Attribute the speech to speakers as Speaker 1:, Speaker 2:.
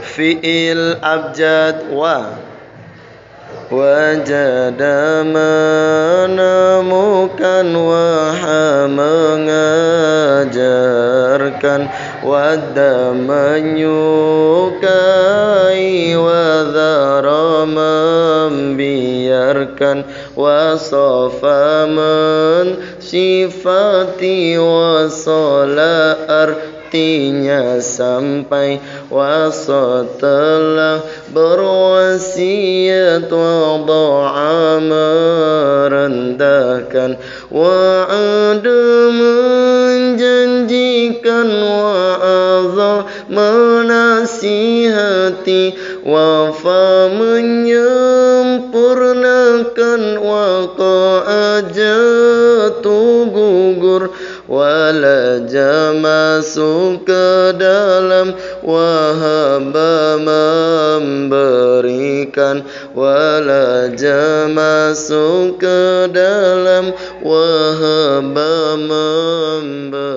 Speaker 1: fi'il abjad wajada menemukan, waha mengajarkan, wadda menyukai, wadhara membiarkan, wasofa mensifati, wasala artinya sampai, wasa telah berwasiat, wada'a merendahkan, wa'ada menjanjikan, wa'adha menasihati, wafa menyempurnakan, waqa'a jatuh gugur, walaja masuk ke dalam, wahaba memberikan, walaja masuk ke dalam, wahaba memberikan.